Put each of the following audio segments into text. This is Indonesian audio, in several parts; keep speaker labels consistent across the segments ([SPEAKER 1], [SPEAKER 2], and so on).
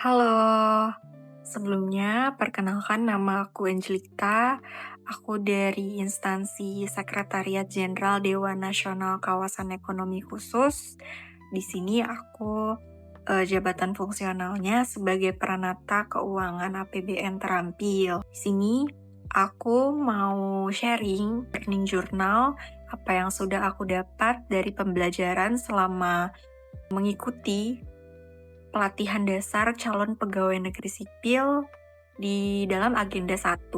[SPEAKER 1] Halo, sebelumnya perkenalkan nama aku Angelika. Aku dari instansi Sekretariat Jenderal Dewan Nasional Kawasan Ekonomi Khusus. Di sini aku jabatan fungsionalnya sebagai Peranata Keuangan APBN terampil. Di sini aku mau sharing learning journal apa yang sudah aku dapat dari pembelajaran selama mengikuti pelatihan dasar calon pegawai negeri sipil di dalam agenda 1.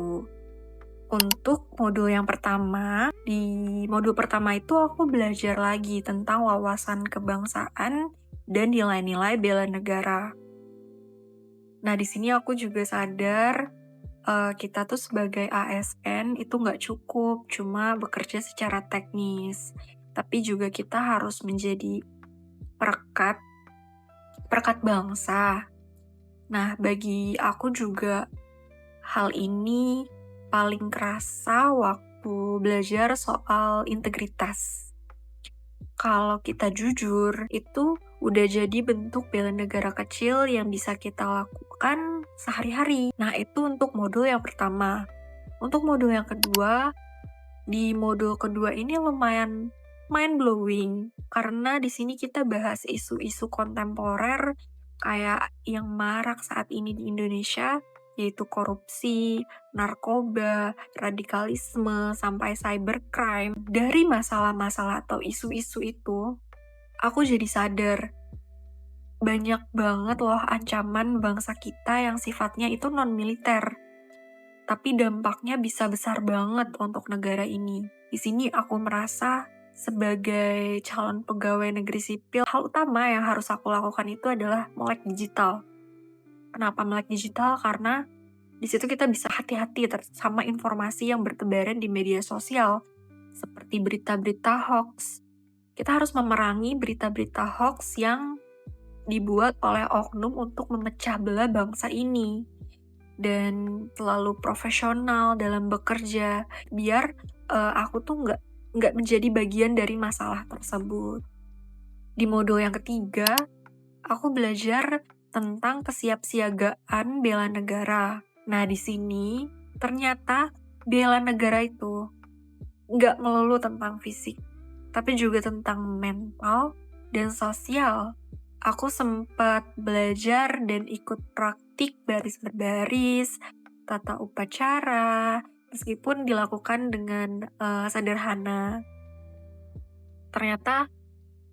[SPEAKER 1] Untuk modul yang pertama, di modul pertama itu aku belajar lagi tentang wawasan kebangsaan dan nilai-nilai bela negara. Nah, di sini aku juga sadar kita tuh sebagai ASN itu nggak cukup cuma bekerja secara teknis, tapi juga kita harus menjadi perekat perekat bangsa. Nah, bagi aku juga hal ini paling kerasa waktu belajar soal integritas. Kalau kita jujur, itu udah jadi bentuk bela negara kecil yang bisa kita lakukan sehari-hari. Nah, itu untuk modul yang pertama. Untuk modul yang kedua, di modul kedua ini lumayan mind-blowing, karena di sini kita bahas isu-isu kontemporer kayak yang marak saat ini di Indonesia, yaitu korupsi, narkoba, radikalisme, sampai cybercrime. Dari masalah-masalah atau isu-isu itu, aku jadi sadar banyak banget loh ancaman bangsa kita yang sifatnya itu non-militer, tapi dampaknya bisa besar banget untuk negara ini. Di sini aku merasa sebagai calon pegawai negeri sipil, hal utama yang harus aku lakukan itu adalah melek digital. Kenapa melek digital? Karena di situ kita bisa hati-hati sama informasi yang bertebaran di media sosial, seperti berita-berita hoax. Kita harus memerangi berita-berita hoax yang dibuat oleh oknum untuk memecah belah bangsa ini. Dan terlalu profesional dalam bekerja, biar aku tuh nggak menjadi bagian dari masalah tersebut. Di modul yang ketiga, aku belajar tentang kesiapsiagaan bela negara. Nah, di sini ternyata bela negara itu nggak melulu tentang fisik, tapi juga tentang mental dan sosial. Aku sempat belajar dan ikut praktik baris berbaris, tata upacara, meskipun dilakukan dengan sederhana. Ternyata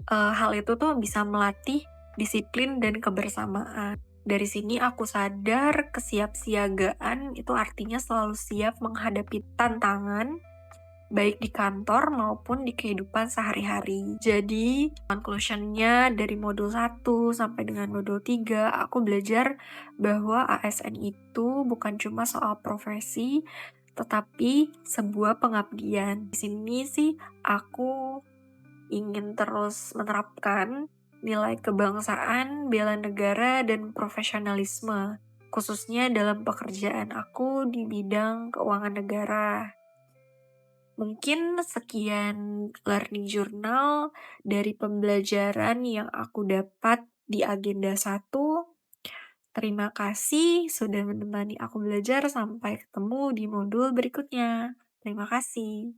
[SPEAKER 1] hal itu tuh bisa melatih disiplin dan kebersamaan. Dari sini aku sadar kesiapsiagaan itu artinya selalu siap menghadapi tantangan, baik di kantor maupun di kehidupan sehari-hari. Jadi, conclusion-nya dari modul 1 sampai dengan modul 3, aku belajar bahwa ASN itu bukan cuma soal profesi, tetapi sebuah pengabdian. Di sini sih aku ingin terus menerapkan nilai kebangsaan, bela negara, dan profesionalisme, khususnya dalam pekerjaan aku di bidang keuangan negara. Mungkin sekian learning journal dari pembelajaran yang aku dapat di agenda 1. Terima kasih sudah menemani aku belajar, sampai ketemu di modul berikutnya. Terima kasih.